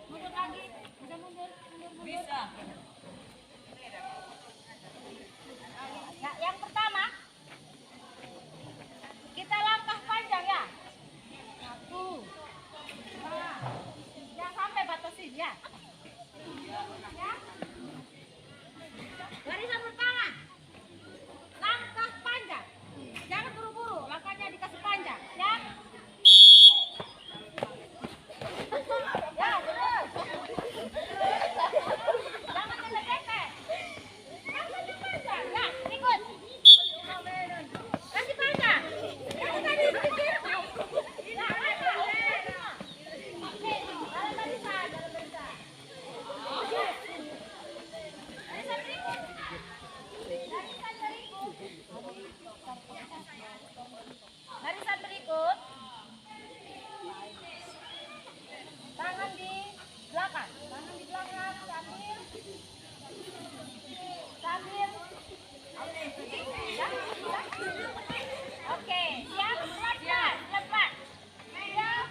Mundur lagi. Bisa mundur. Bisa. Ya, yang pertama kita langkah panjang ya. 1, 2, jangan sampai batasin ya. Ya. Barisan pertama, langkah panjang. Jangan buru-buru, langkahnya dikasih panjang. Ya. Ya, terus. Jangan lepek-lepek. Langkahnya panjang. Ya, ikut. Kasih panjang. Jangan tadi pikir. Ya, panjang. Oke, dalam barisan. Oke. Barisan berikut. Barisan berikut. Tangan di belakang. Tangan di belakang sambil ya. Oke, siap? Pelan-pelan, pelan-pelan. Siap.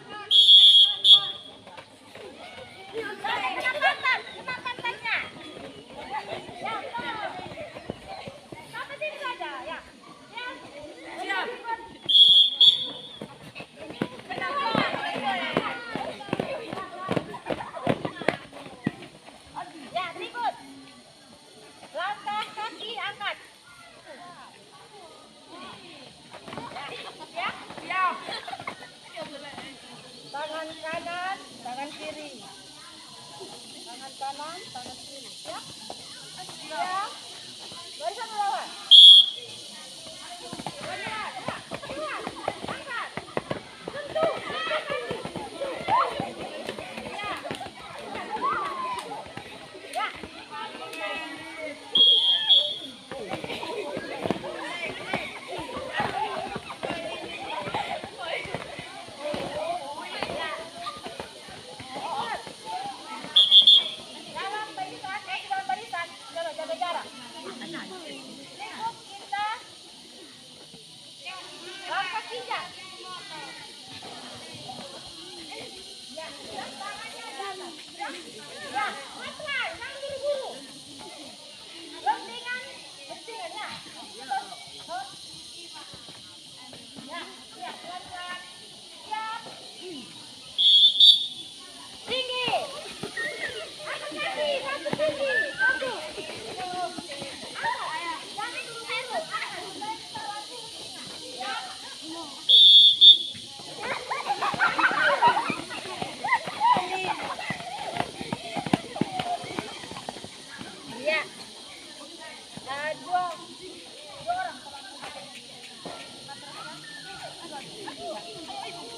Kena pantatnya. Ya, betul. Sampai sini saja, ya. Siap. Ya, berikut. Langkah kaki angkat. Ya, siap. Tangan kanan, tangan kiri. Tangan kanan, tangan kiri. Ya. Siap. Barisan melawan. Angkat. Sentuh. Ya. Ya.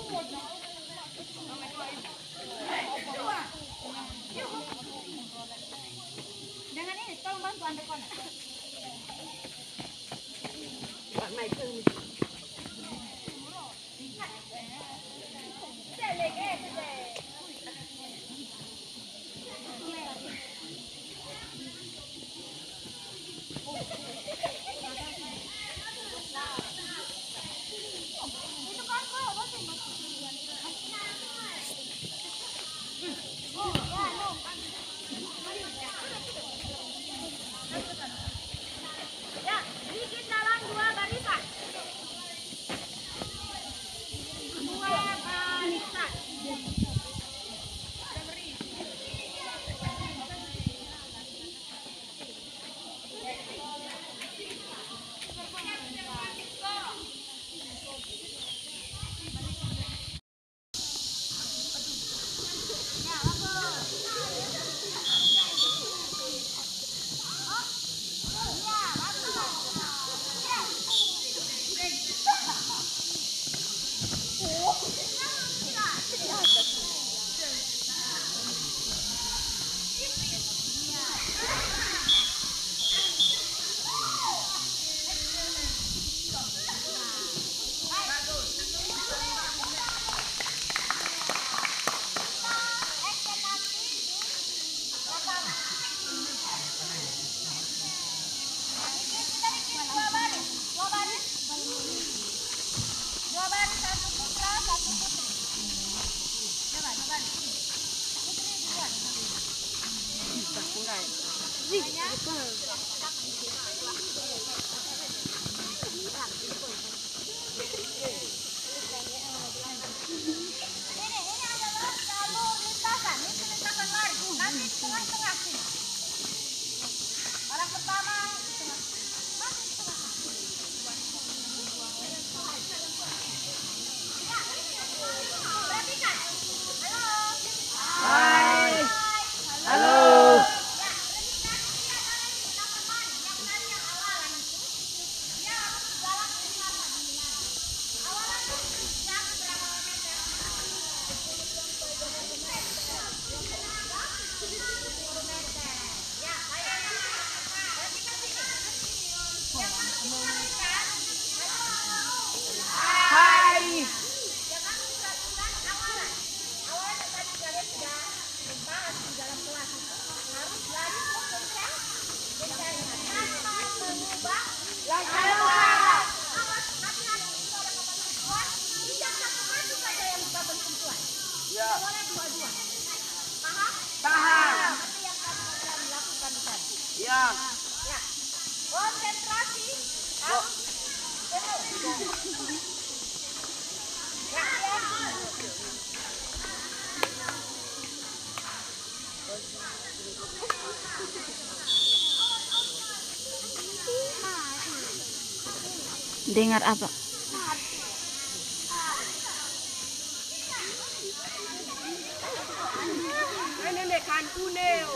Dengan ini tolong bantu Anda konek. Ya, bikin dalam 2 barisan. 2 barisan. Ini adalah jalur lintasan. Ini lintasan lari. Nanti di tengah-tengah sini. Orang pertama di tengah. Masih di tengah. Perhatikan. Halo. Hai. Halo. Ya. Konsentrasi. Dengar apa? Ini kan kuneo.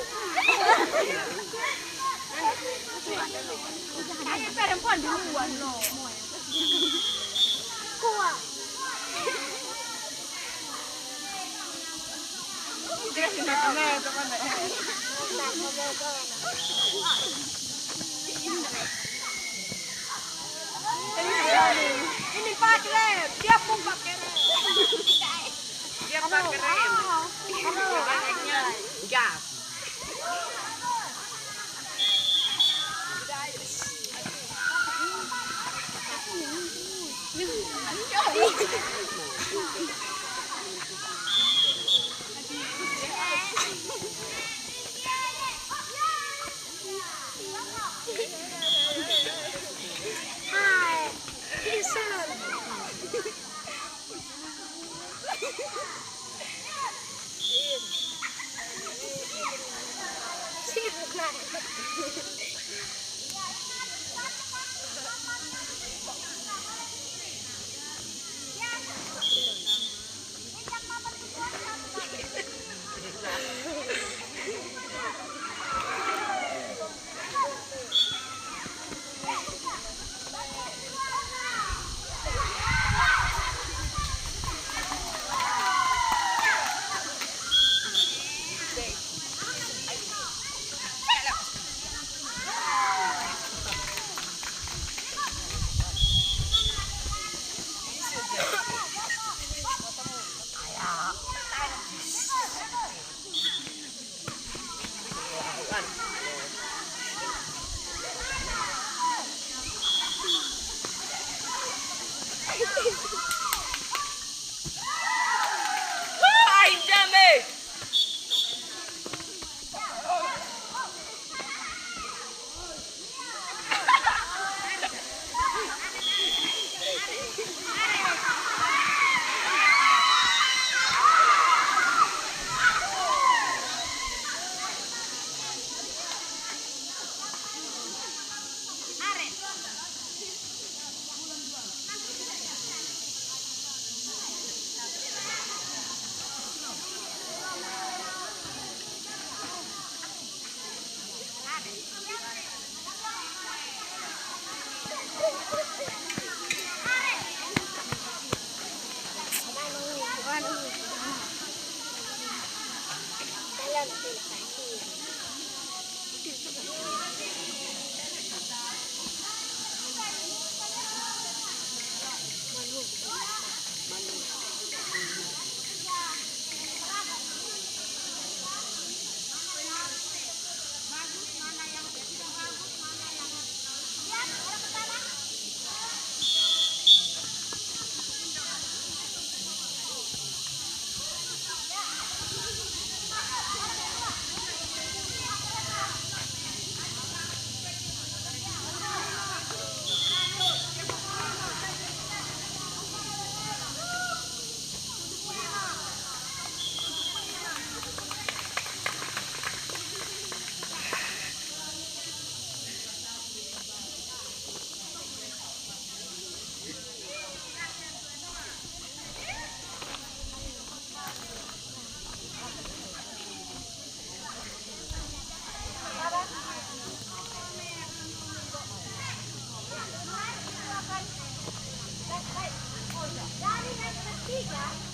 Ini perempuan duluan loh. Kuat. Dia sudah kenal teman. Ini pakai rem. Dia pun pakai rem. Dia pakai rem. Remnya gas.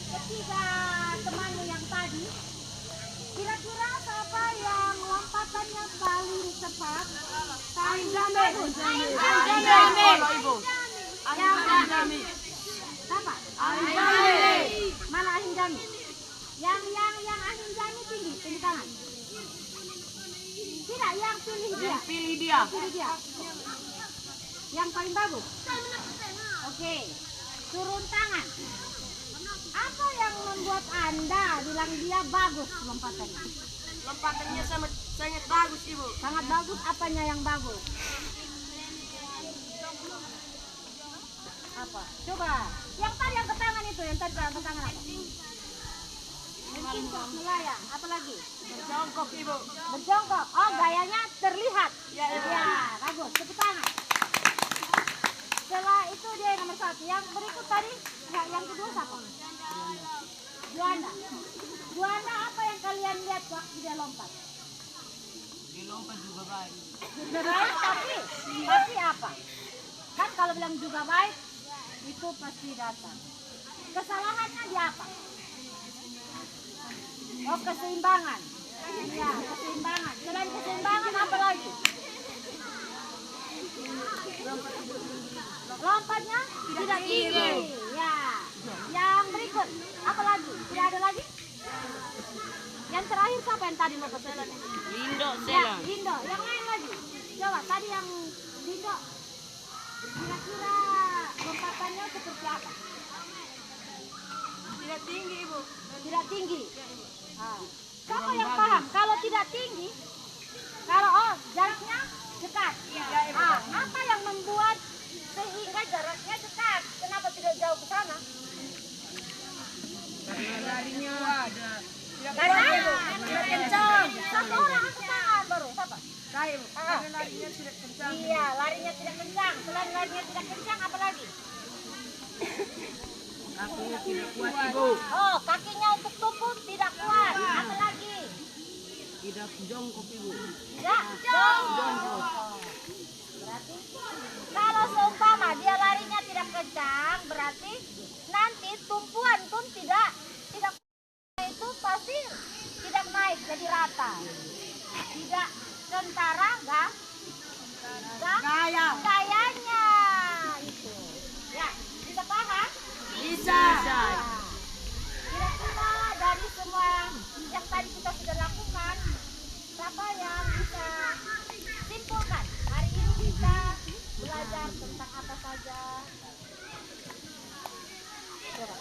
ketiga temanmu yang tadi, kira-kira siapa yang lompatannya paling cepat? Paling bagus. Siapa? Mana Ahim Jami? Yang Ahim Jami tinggi tangan. Tidak, yang pilih dia. Pilih dia. Yang paling bagus. Oke, turun tangan. Apa yang membuat Anda bilang dia bagus lompatannya? Lompatannya sangat bagus, Ibu. Sangat bagus, apanya yang bagus? Apa? Coba. Yang tadi yang ke tangan itu, yang tadi yang ke tangan apa? Menjongkok melayang. Apa lagi? Berjongkok, Ibu. Berjongkok. Oh, gayanya terlihat. Ya, Ibu. Ya, bagus. Tepuk tangan. Setelah itu dia yang nomor 1. Yang berikut tadi, yang kedua siapa? Juanda. Juanda, apa yang kalian lihat waktu dia lompat? Dia lompat juga baik. Juga baik, tapi apa? Kan kalau bilang juga baik, itu pasti datang. Kesalahannya di apa? Oh, keseimbangan. Iya, keseimbangan. Selain keseimbangan, apa lagi? Lompatnya tidak tinggi. Ya. Yang berikut, apa lagi? Tidak ada lagi? Yang terakhir siapa yang tadi lompat ke sini? Lindo, Ya, Lindo. Yang lain lagi. Coba, tadi yang Lindo. Kira-kira lompatannya seperti apa? Tidak tinggi, Ibu. Tidak tinggi. Siapa yang paham? Kalau tidak tinggi, kalau jaraknya dekat. Apa yang membuat sehingga jaraknya dekat? Kenapa tidak jauh ke sana? Larinya ada. Tidak kencang. Satu orang angkat tangan baru. Siapa? Saya, Ibu. Karena larinya tidak kencang. Iya, larinya tidak kencang. Selain larinya tidak kencang, apa lagi? Kakinya tidak kuat, Ibu. Oh, kakinya untuk tumbuh tidak kuat. Apa lagi? Tidak jongkok, Ibu. Tidak jongkok. Berarti kalau seumpama dia larinya tidak kencang, berarti nanti tumpuan pun tidak itu pasti tidak naik jadi rata. Tidak kentara gayanya itu. Ya, bisa paham? Bisa. Kira-kira dari semua yang tadi kita sudah lakukan, siapa yang bisa simpulkan? Hari ini kita belajar tentang apa saja? Coba.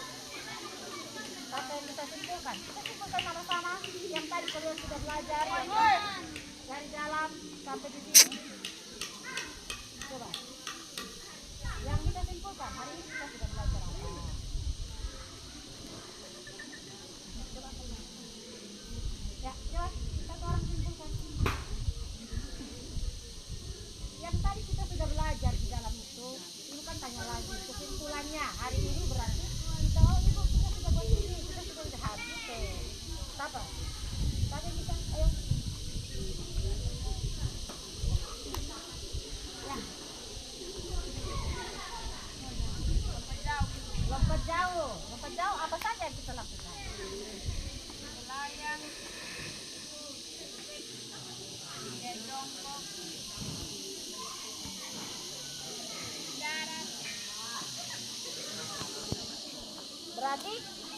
Siapa yang bisa simpulkan? Kita simpulkan sama-sama yang tadi kalian sudah belajar dari dalam sampai di sini. Coba. Yang kita simpulkan, hari ini kita sudah belajar apa? Ya, coba satu orang simpulkan. Yang tadi kita sudah belajar di dalam itu kan tanya lagi kesimpulannya. Hari ini berarti kita, ibu kita sudah buat ini, kita sudah lihat gitu. Apa? Tadi kita, ayo. Ya. Lompat jauh apa saja yang kita lakukan? Melayang, jongkok, darat. Berarti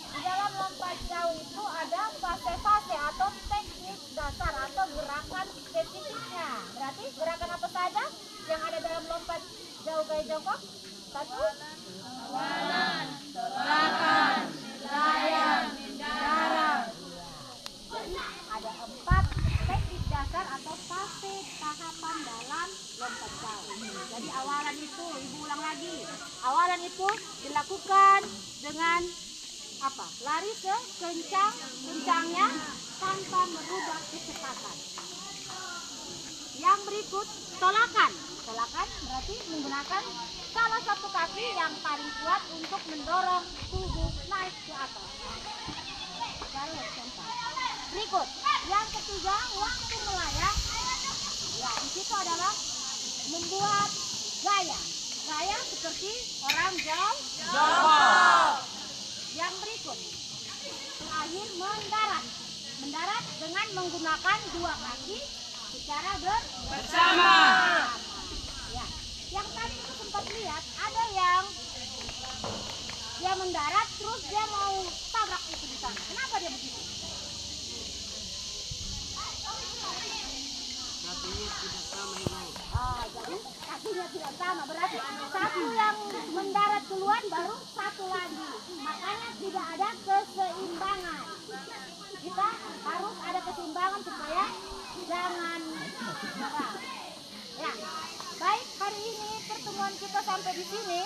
di dalam lompat jauh itu ada fase-fase atau teknik dasar atau gerakan spesifiknya. Berarti gerakan apa saja yang ada dalam lompat jauh gaya jongkok? Satu, Awalan, belakang, layang, darat. Ada 4 teknik dasar atau fase tahapan dalam lompat jauh. Jadi awalan itu, ibu ulang lagi. Awalan itu dilakukan dengan apa? Lari sekencang-kencangnya tanpa merubah kecepatan. Yang berikut, tolakan. Tolakan berarti menggunakan salah satu kaki yang paling kuat untuk mendorong tubuh naik ke atas. Berikut, yang ketiga, waktu melayang. Ya, di situ adalah membuat gaya. Gaya seperti orang jongkok. Yang berikut, terakhir mendarat. Mendarat dengan menggunakan dua kaki secara bersama. Ya. Yang tadi itu sempat lihat ada yang dia mendarat terus dia mau tabrak itu di sana. Kenapa dia begitu? Kakinya tidak sama Ibu. Jadi kakinya tidak sama, berarti satu yang mendarat duluan baru satu lagi. Makanya tidak ada keseimbangan. Kita harus ada keseimbangan supaya jangan menyerah. Ya, baik, hari ini pertemuan kita sampai di sini.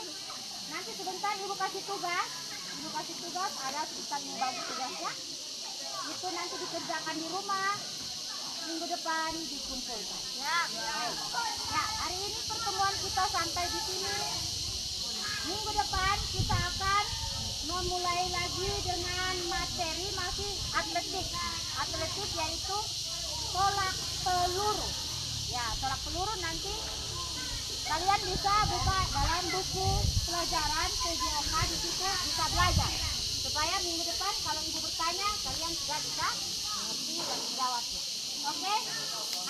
Nanti sebentar Ibu kasih tugas. Ibu kasih tugas, ada sekitar 5 bagi tugasnya. Itu nanti dikerjakan di rumah. Minggu depan dikumpulkan. Ya, hari ini pertemuan kita sampai di sini. Minggu depan kita akan memulai lagi dengan materi masih atletik. Atletik yaitu tolak peluru. Ya, tolak peluru nanti kalian bisa buka dalam buku pelajaran PJOK, di situ bisa belajar. Supaya minggu depan kalau Ibu bertanya, kalian sudah bisa mengerti dan menjawabnya. Oke?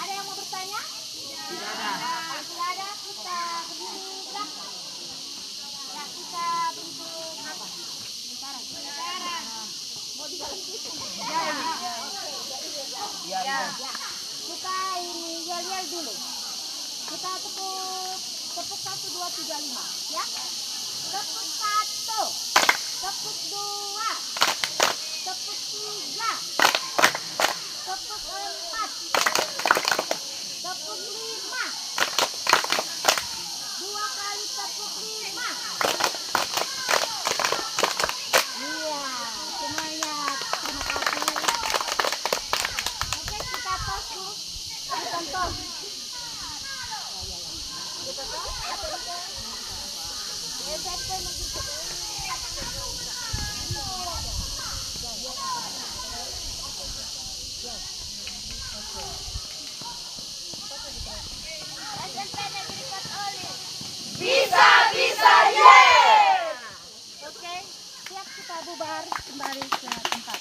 Ada yang mau bertanya? Tidak ada. Kalau tidak ada, kita berdiri gerak. Ya, kita bentuk apa? Lingkaran. Mau diganti? Ya. Kita ini yel-yel dulu. Kita tepuk 1, 2, 3, 5. Ya. Tepuk 1. Tepuk 2. Tepuk 3. Tepuk 4. Tepuk 5. 2 kali tepuk 5. Iya, semuanya terima kasih. Oke, kita tos dulu. Kita tos. Kita tos. SMP begitu. SMP Negeri Pat Oli. Bisa, ye! Oke, siap kita bubar kembali ke tempat.